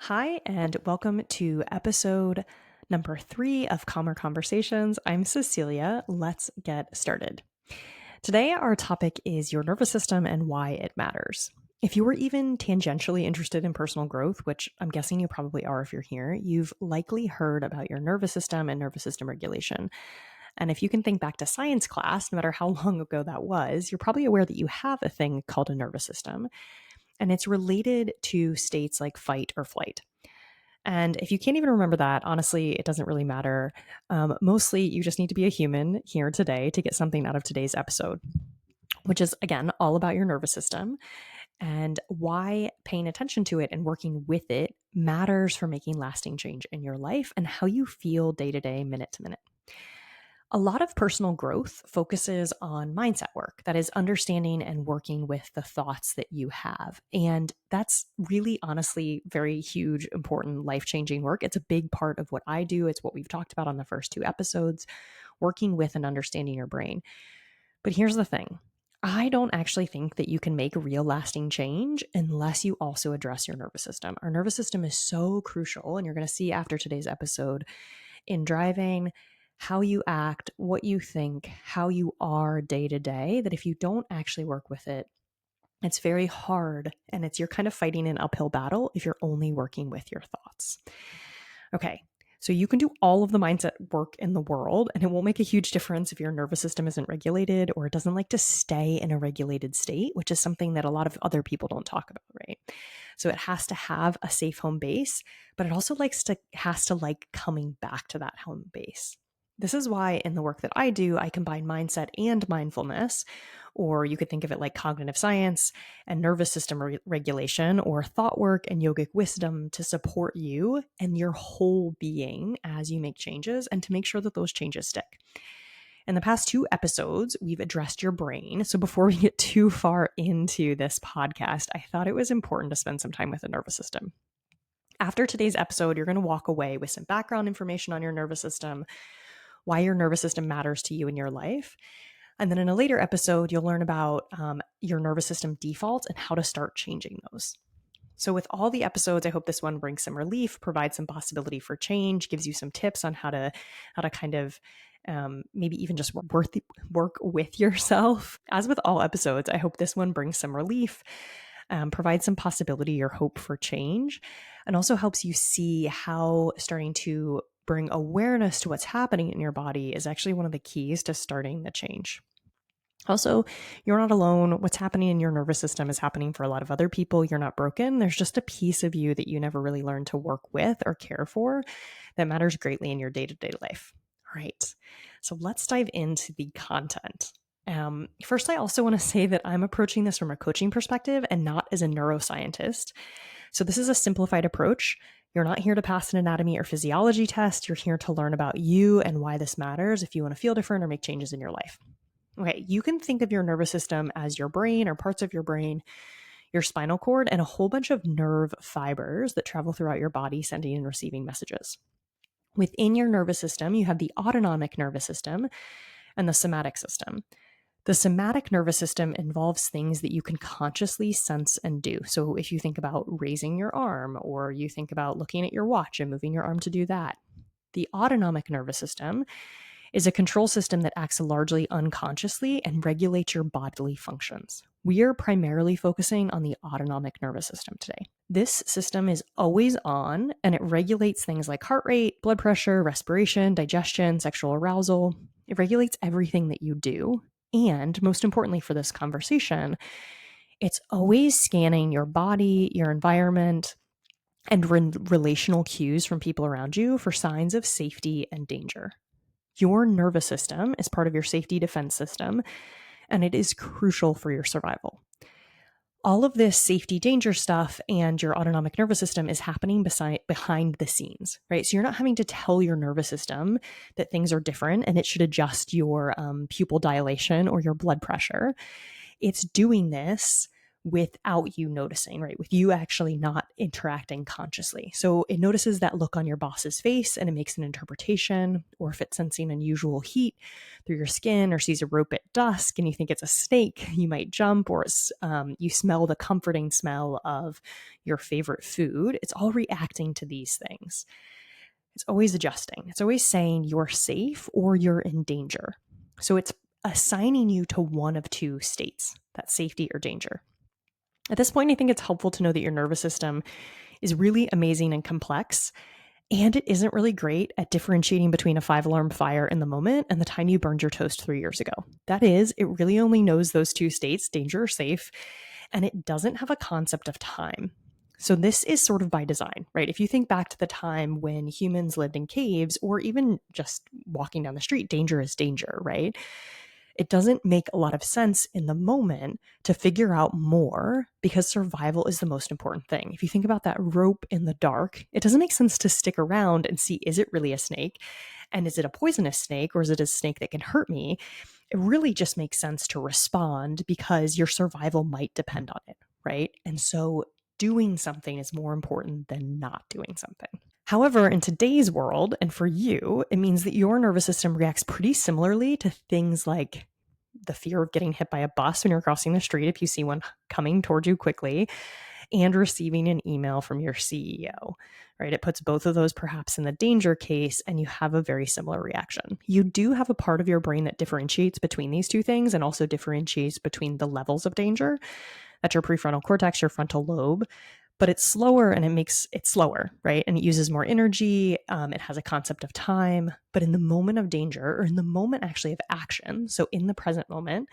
Hi, and welcome to episode number 3 of Calmer Conversations. I'm Cecilia. Let's get started. Today, our topic is your nervous system and why it matters. If you were even tangentially interested in personal growth, which I'm guessing you probably are if you're here, you've likely heard about your nervous system and nervous system regulation. And if you can think back to science class, no matter how long ago that was, you're probably aware that you have a thing called a nervous system. And it's related to states like fight or flight. And if you can't even remember that, honestly, it doesn't really matter. Mostly, you just need to be a human here today to get something out of today's episode, which is, again, all about your nervous system and why paying attention to it and working with it matters for making lasting change in your life and how you feel day to day, minute to minute. A lot of personal growth focuses on mindset work, that is, understanding and working with the thoughts that you have. And that's really, honestly, very huge, important, life-changing work. It's a big part of what I do. It's what we've talked about on the first 2 episodes, working with and understanding your brain. But here's the thing. I don't actually think that you can make real lasting change unless you also address your nervous system. Our nervous system is so crucial, and you're going to see after today's episode, in driving, how you act, what you think, how you are day to day, that if you don't actually work with it, it's very hard and you're kind of fighting an uphill battle if you're only working with your thoughts. Okay, so you can do all of the mindset work in the world and it won't make a huge difference if your nervous system isn't regulated or it doesn't like to stay in a regulated state, which is something that a lot of other people don't talk about, right? So it has to have a safe home base, but it also has to like coming back to that home base. This is why in the work that I do, I combine mindset and mindfulness, or you could think of it like cognitive science and nervous system regulation, or thought work and yogic wisdom to support you and your whole being as you make changes and to make sure that those changes stick. In the past 2 episodes, we've addressed your brain. So before we get too far into this podcast, I thought it was important to spend some time with the nervous system. After today's episode, you're going to walk away with some background information on your nervous system, why your nervous system matters to you in your life. And then in a later episode, you'll learn about your nervous system defaults and how to start changing those. So with all the episodes, I hope this one brings some relief, provides some possibility for change, gives you some tips on how to kind of maybe even just work with yourself. As with all episodes, I hope this one brings some relief, provides some possibility or hope for change, and also helps you see how starting to bring awareness to what's happening in your body is actually one of the keys to starting the change. Also, you're not alone. What's happening in your nervous system is happening for a lot of other people. You're not broken. There's just a piece of you that you never really learned to work with or care for that matters greatly in your day-to-day life. All right, so let's dive into the content. First, I also want to say that I'm approaching this from a coaching perspective and not as a neuroscientist. So this is a simplified approach. You're not here to pass an anatomy or physiology test. You're here to learn about you and why this matters if you want to feel different or make changes in your life. Okay, you can think of your nervous system as your brain or parts of your brain, your spinal cord, and a whole bunch of nerve fibers that travel throughout your body sending and receiving messages. Within your nervous system, you have the autonomic nervous system and the somatic system. The somatic nervous system involves things that you can consciously sense and do. So if you think about raising your arm, or you think about looking at your watch and moving your arm to do that. The autonomic nervous system is a control system that acts largely unconsciously and regulates your bodily functions. We are primarily focusing on the autonomic nervous system today. This system is always on, and it regulates things like heart rate, blood pressure, respiration, digestion, sexual arousal. It regulates everything that you do. And most importantly for this conversation, it's always scanning your body, your environment, and relational cues from people around you for signs of safety and danger. Your nervous system is part of your safety defense system, and it is crucial for your survival. All of this safety danger stuff and your autonomic nervous system is happening behind the scenes, right? So you're not having to tell your nervous system that things are different and it should adjust your pupil dilation or your blood pressure. It's doing this without you noticing, right? With you actually not interacting consciously. So it notices that look on your boss's face and it makes an interpretation, or if it's sensing unusual heat through your skin or sees a rope at dusk and you think it's a snake, you might jump, or you smell the comforting smell of your favorite food. It's all reacting to these things. It's always adjusting. It's always saying you're safe or you're in danger. So it's assigning you to one of two states, that's safety or danger. At this point, I think it's helpful to know that your nervous system is really amazing and complex, and it isn't really great at differentiating between a 5-alarm fire in the moment and the time you burned your toast 3 years ago. That is, it really only knows those two states, danger or safe, and it doesn't have a concept of time. So this is sort of by design, right? If you think back to the time when humans lived in caves or even just walking down the street, danger is danger, right? It doesn't make a lot of sense in the moment to figure out more because survival is the most important thing. If you think about that rope in the dark, it doesn't make sense to stick around and see, is it really a snake? And is it a poisonous snake, or is it a snake that can hurt me? It really just makes sense to respond because your survival might depend on it, right? And so doing something is more important than not doing something. However, in today's world, and for you, it means that your nervous system reacts pretty similarly to things like the fear of getting hit by a bus when you're crossing the street if you see one coming towards you quickly, and receiving an email from your CEO, right? It puts both of those perhaps in the danger case, and you have a very similar reaction. You do have a part of your brain that differentiates between these two things and also differentiates between the levels of danger. That's your prefrontal cortex, your frontal lobe. But it's slower, and it makes it slower, right? And it uses more energy. It has a concept of time. But in the moment of danger, or in the moment actually of action, so in the present moment,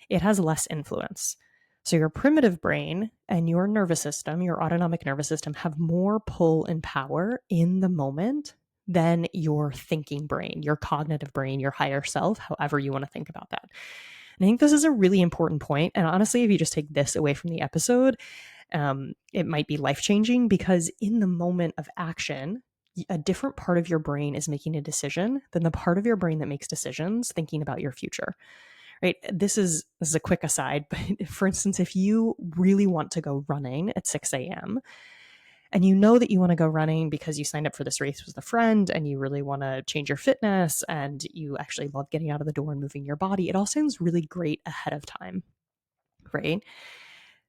it has less influence. So your primitive brain and your nervous system, your autonomic nervous system, have more pull and power in the moment than your thinking brain, your cognitive brain, your higher self, however you want to think about that. And I think this is a really important point. And honestly, if you just take this away from the episode, it might be life-changing, because in the moment of action, a different part of your brain is making a decision than the part of your brain that makes decisions thinking about your future, right? This is a quick aside, but for instance, if you really want to go running at 6 a.m. and you know that you want to go running because you signed up for this race with a friend and you really want to change your fitness and you actually love getting out of the door and moving your body, it all sounds really great ahead of time, right?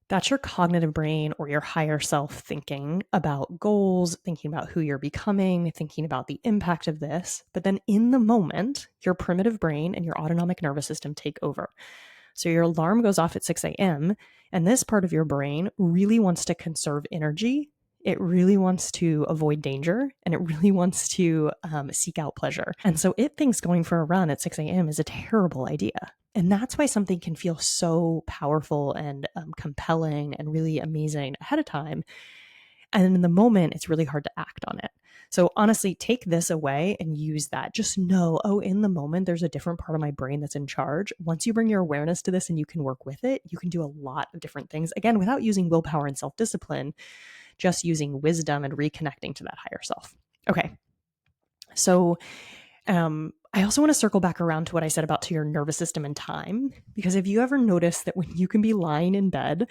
That's your cognitive brain or your higher self thinking about goals, thinking about who you're becoming, thinking about the impact of this. But then in the moment, your primitive brain and your autonomic nervous system take over. So your alarm goes off at 6 a.m. and this part of your brain really wants to conserve energy. It really wants to avoid danger, and it really wants to seek out pleasure. And so it thinks going for a run at 6 a.m. is a terrible idea. And that's why something can feel so powerful and compelling and really amazing ahead of time. And in the moment, it's really hard to act on it. So honestly, take this away and use that. Just know, oh, in the moment, there's a different part of my brain that's in charge. Once you bring your awareness to this and you can work with it, you can do a lot of different things. Again, without using willpower and self-discipline, just using wisdom and reconnecting to that higher self. Okay. So I also want to circle back around to what I said about to your nervous system and time, because if you ever notice that when you can be lying in bed,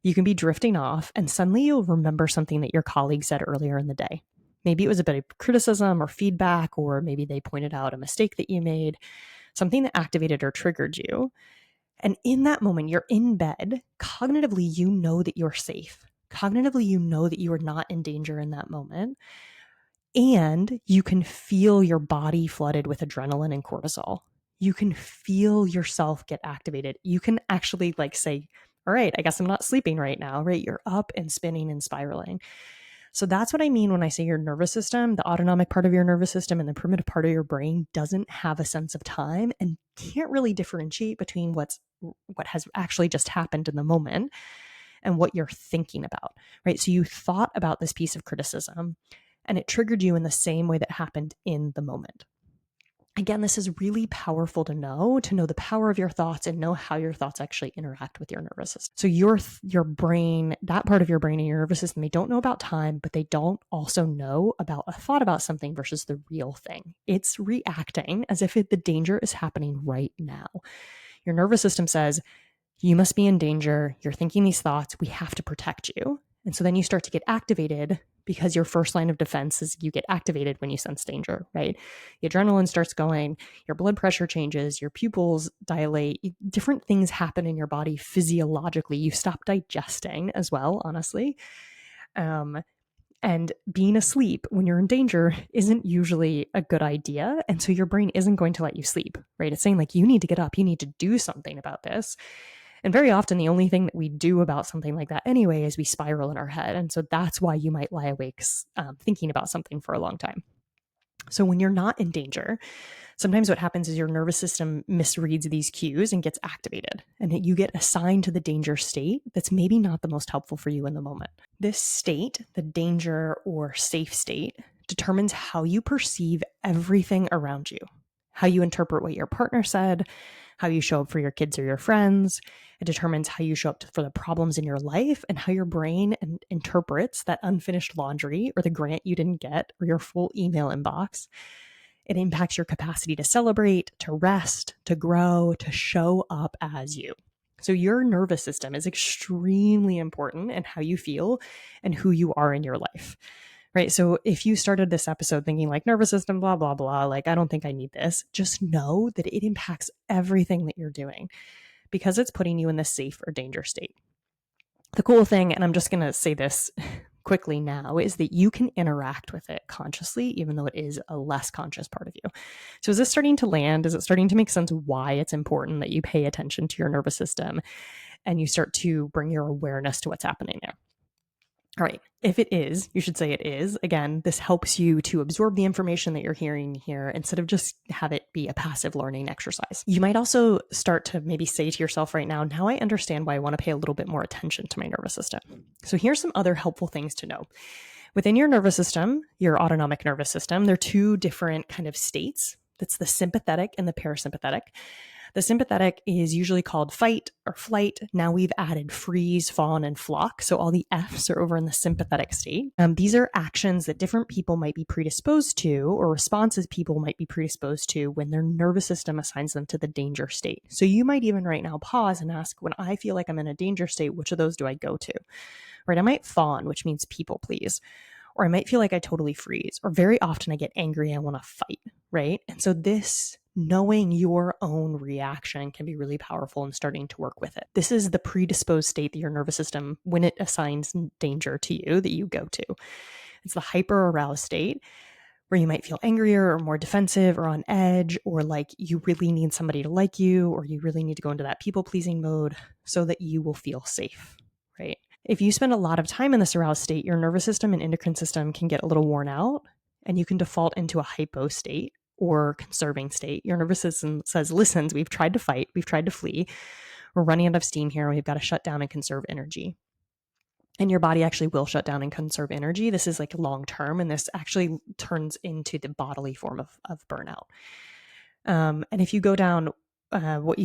you can be drifting off and suddenly you'll remember something that your colleague said earlier in the day. Maybe it was a bit of criticism or feedback, or maybe they pointed out a mistake that you made, something that activated or triggered you. And in that moment, you're in bed. Cognitively, you know that you're safe. Cognitively, you know that you are not in danger in that moment. And you can feel your body flooded with adrenaline and cortisol. You can feel yourself get activated. You can actually say, all right, I guess I'm not sleeping right now, right? You're up and spinning and spiraling. So that's what I mean when I say your nervous system, the autonomic part of your nervous system and the primitive part of your brain doesn't have a sense of time and can't really differentiate between what has actually just happened in the moment and what you're thinking about, right? So you thought about this piece of criticism and it triggered you in the same way that happened in the moment. Again, this is really powerful to know the power of your thoughts and know how your thoughts actually interact with your nervous system. So your brain, that part of your brain and your nervous system, they don't know about time, but they don't also know about a thought about something versus the real thing. It's reacting as if the danger is happening right now. Your nervous system says, you must be in danger. You're thinking these thoughts. We have to protect you. And so then you start to get activated because your first line of defense is you get activated when you sense danger, right? The adrenaline starts going, your blood pressure changes, your pupils dilate, different things happen in your body physiologically. You stop digesting as well, honestly. And being asleep when you're in danger isn't usually a good idea. And so your brain isn't going to let you sleep, right? It's saying like, you need to get up, you need to do something about this. And very often, the only thing that we do about something like that anyway is we spiral in our head. And so that's why you might lie awake thinking about something for a long time. So when you're not in danger, sometimes what happens is your nervous system misreads these cues and gets activated, and you get assigned to the danger state that's maybe not the most helpful for you in the moment. This state, the danger or safe state, determines how you perceive everything around you, how you interpret what your partner said, how you show up for your kids or your friends. It determines how you show up for the problems in your life and how your brain interprets that unfinished laundry or the grant you didn't get or your full email inbox. It impacts your capacity to celebrate, to rest, to grow, to show up as you. So your nervous system is extremely important in how you feel and who you are in your life. Right. So if you started this episode thinking like nervous system, blah, blah, blah, like I don't think I need this, just know that it impacts everything that you're doing because it's putting you in the safe or danger state. The cool thing, and I'm just going to say this quickly now, is that you can interact with it consciously, even though it is a less conscious part of you. So is this starting to land? Is it starting to make sense why it's important that you pay attention to your nervous system and you start to bring your awareness to what's happening there? All right. If it is, you should say it is. Again, this helps you to absorb the information that you're hearing here instead of just have it be a passive learning exercise. You might also start to maybe say to yourself right now I understand why I want to pay a little bit more attention to my nervous system. So here's some other helpful things to know. Within your nervous system, your autonomic nervous system, there are two different kind of states. That's the sympathetic and the parasympathetic. The sympathetic is usually called fight or flight. Now we've added freeze, fawn, and flock. So all the F's are over in the sympathetic state. These are actions that different people might be predisposed to, or responses people might be predisposed to when their nervous system assigns them to the danger state. So you might even right now pause and ask, when I feel like I'm in a danger state, which of those do I go to? Right? I might fawn, which means people please. Or I might feel like I totally freeze. Or very often I get angry and I want to fight, right? And so this knowing your own reaction can be really powerful in starting to work with it. This is the predisposed state that your nervous system, when it assigns danger to you, that you go to. It's the hyper-aroused state where you might feel angrier or more defensive or on edge, or like you really need somebody to like you, or you really need to go into that people-pleasing mode so that you will feel safe, right? If you spend a lot of time in this aroused state, your nervous system and endocrine system can get a little worn out and you can default into a hypo state or conserving state. Your nervous system says, listen, we've tried to fight, we've tried to flee, we're running out of steam here, we've got to shut down and conserve energy. And your body actually will shut down and conserve energy. This is like long term, and this actually turns into the bodily form of burnout. And if you go down what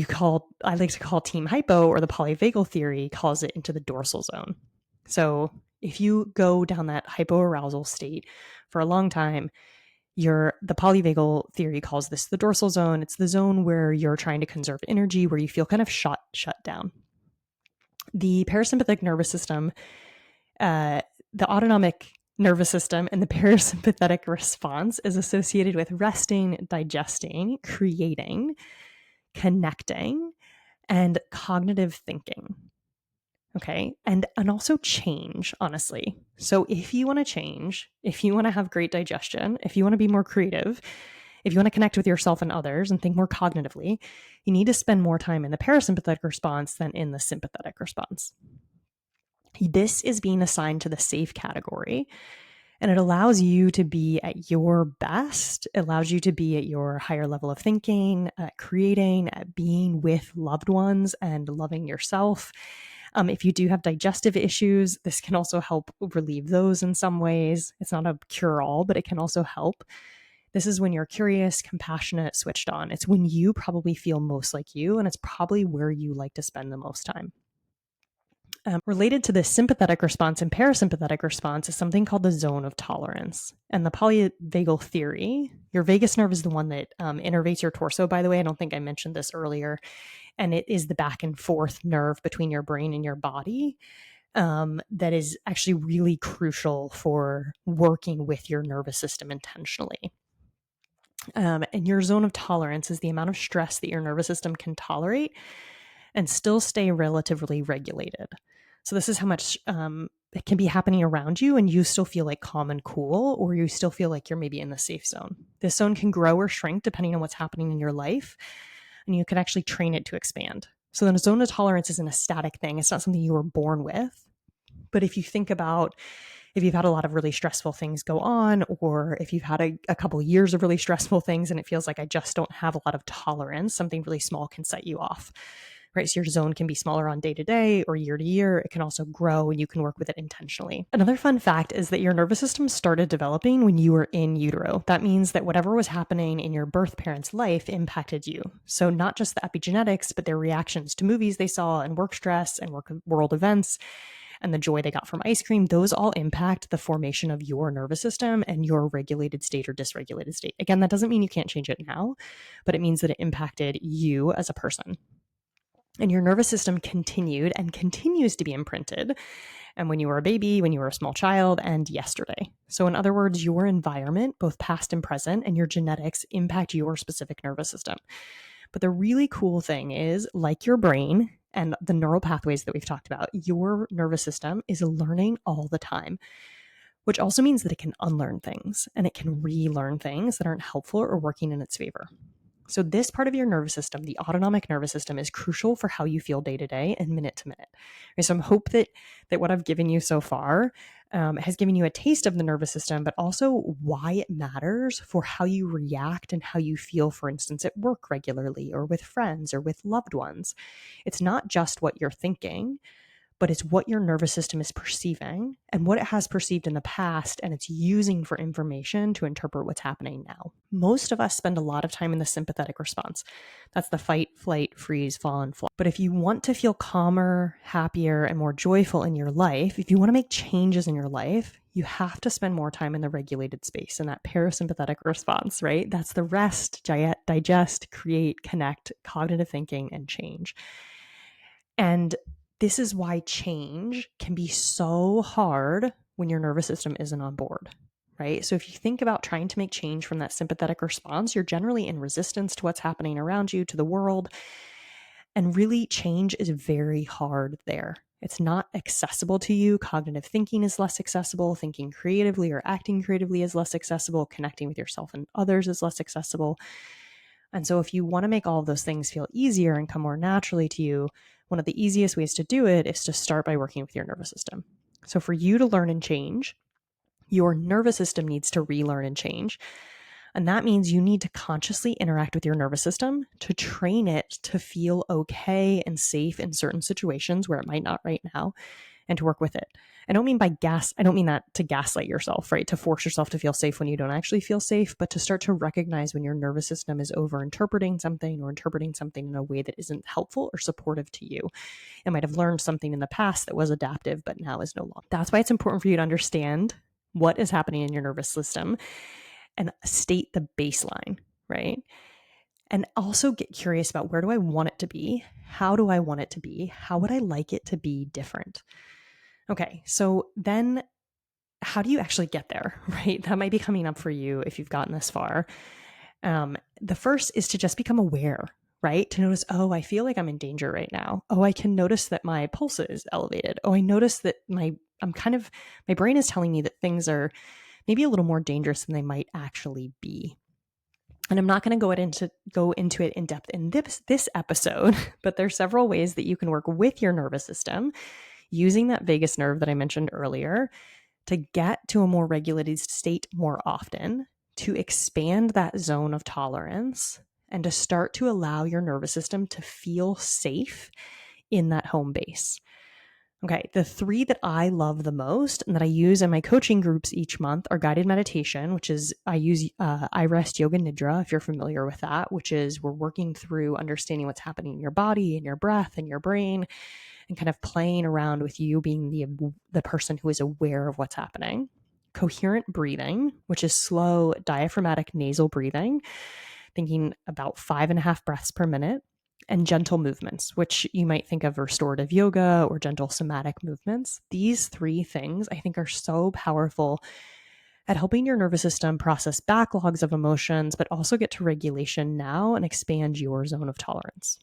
I like to call team hypo, or the polyvagal theory calls it into the dorsal zone. So if you go down that hypoarousal state for a long time, the polyvagal theory calls this the dorsal zone. It's the zone where you're trying to conserve energy, where you feel kind of shut down. The parasympathetic nervous system, the autonomic nervous system, and the parasympathetic response is associated with resting, digesting, creating, connecting, and cognitive thinking. Okay. And also change, honestly. So if you want to change, if you want to have great digestion, if you want to be more creative, if you want to connect with yourself and others and think more cognitively, you need to spend more time in the parasympathetic response than in the sympathetic response. This is being assigned to the safe category, and it allows you to be at your best. It allows you to be at your higher level of thinking, at creating, at being with loved ones and loving yourself. If you do have digestive issues, this can also help relieve those in some ways. It's not a cure-all, but it can also help. This is when you're curious, compassionate, switched on. It's when you probably feel most like you, and it's probably where you like to spend the most time. Related to the sympathetic response and parasympathetic response is something called the zone of tolerance. And the polyvagal theory, your vagus nerve is the one that innervates your torso, by the way. I don't think I mentioned this earlier. And it is the back and forth nerve between your brain and your body that is actually really crucial for working with your nervous system intentionally. And your zone of tolerance is the amount of stress that your nervous system can tolerate and still stay relatively regulated. So this is how much it can be happening around you and you still feel like calm and cool, or you still feel like you're maybe in the safe zone. This zone can grow or shrink depending on what's happening in your life, and you can actually train it to expand. So the zone of tolerance isn't a static thing. It's not something you were born with. But if you think about if you've had a lot of really stressful things go on, or if you've had a couple of years of really stressful things and it feels like I just don't have a lot of tolerance, something really small can set you off, right? So your zone can be smaller on day to day or year to year. It can also grow and you can work with it intentionally. Another fun fact is that your nervous system started developing when you were in utero. That means that whatever was happening in your birth parents' life impacted you. So not just the epigenetics, but their reactions to movies they saw and work stress and world events and the joy they got from ice cream, those all impact the formation of your nervous system and your regulated state or dysregulated state. Again, that doesn't mean you can't change it now, but it means that it impacted you as a person. And your nervous system continued and continues to be imprinted. And when you were a baby, when you were a small child, and yesterday. So in other words, your environment, both past and present, and your genetics impact your specific nervous system. But the really cool thing is, like your brain and the neural pathways that we've talked about, your nervous system is learning all the time, which also means that it can unlearn things and it can relearn things that aren't helpful or working in its favor. So this part of your nervous system, the autonomic nervous system, is crucial for how you feel day to day and minute to minute. So I hope that what I've given you so far has given you a taste of the nervous system, but also why it matters for how you react and how you feel, for instance, at work regularly or with friends or with loved ones. It's not just what you're thinking, but it's what your nervous system is perceiving and what it has perceived in the past, and it's using for information to interpret what's happening now. Most of us spend a lot of time in the sympathetic response. That's the fight, flight, freeze, fall, and fly. But if you want to feel calmer, happier, and more joyful in your life, if you want to make changes in your life, you have to spend more time in the regulated space, in that parasympathetic response, right? That's the rest, digest, create, connect, cognitive thinking, and change. And this is why change can be so hard when your nervous system isn't on board, right? So if you think about trying to make change from that sympathetic response, you're generally in resistance to what's happening around you, to the world. And really, change is very hard there. It's not accessible to you. Cognitive thinking is less accessible. Thinking creatively or acting creatively is less accessible. Connecting with yourself and others is less accessible. And so if you want to make all of those things feel easier and come more naturally to you, one of the easiest ways to do it is to start by working with your nervous system. So for you to learn and change, your nervous system needs to relearn and change. And that means you need to consciously interact with your nervous system to train it to feel okay and safe in certain situations where it might not right now, and to work with it. I don't mean that to gaslight yourself, right? To force yourself to feel safe when you don't actually feel safe, but to start to recognize when your nervous system is over-interpreting something or interpreting something in a way that isn't helpful or supportive to you. It might have learned something in the past that was adaptive, but now is no longer. That's why it's important for you to understand what is happening in your nervous system and state the baseline, right? And also get curious about, where do I want it to be? How do I want it to be? How would I like it to be different? Okay, so then how do you actually get there, right? That might be coming up for you if you've gotten this far. The first is to just become aware, right? To notice, oh, I feel like I'm in danger right now. Oh, I can notice that my pulse is elevated. Oh, I notice that my brain is telling me that things are maybe a little more dangerous than they might actually be. And I'm not going to go into it in depth in this episode, but there's several ways that you can work with your nervous system using that vagus nerve that I mentioned earlier to get to a more regulated state more often, to expand that zone of tolerance, and to start to allow your nervous system to feel safe in that home base. Okay, the three that I love the most and that I use in my coaching groups each month are guided meditation, which is I use I Rest Yoga Nidra, if you're familiar with that, which is we're working through understanding what's happening in your body and your breath and your brain, and kind of playing around with you being the person who is aware of what's happening. Coherent breathing, which is slow diaphragmatic nasal breathing, thinking about 5.5 breaths per minute. and gentle movements, which you might think of restorative yoga or gentle somatic movements. These three things I think are so powerful at helping your nervous system process backlogs of emotions, but also get to regulation now and expand your zone of tolerance.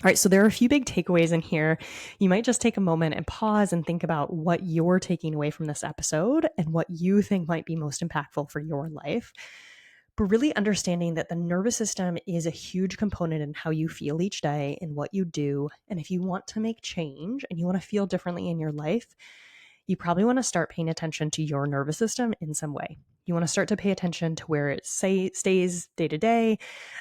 All right, so there are a few big takeaways in here. You might just take a moment and pause and think about what you're taking away from this episode and what you think might be most impactful for your life. But really understanding that the nervous system is a huge component in how you feel each day and what you do. And if you want to make change and you want to feel differently in your life, you probably want to start paying attention to your nervous system in some way. You want to start to pay attention to where it stays day to day,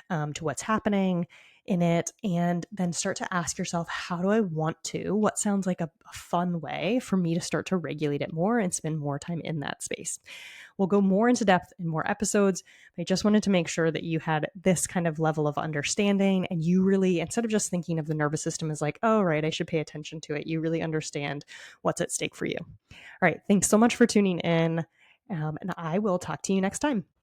to what's happening in it, and then start to ask yourself, how do I want to? What sounds like a fun way for me to start to regulate it more and spend more time in that space? We'll go more into depth in more episodes. I just wanted to make sure that you had this kind of level of understanding and you really, instead of just thinking of the nervous system as like, oh, right, I should pay attention to it, you really understand what's at stake for you. All right. Thanks so much for tuning in. And I will talk to you next time.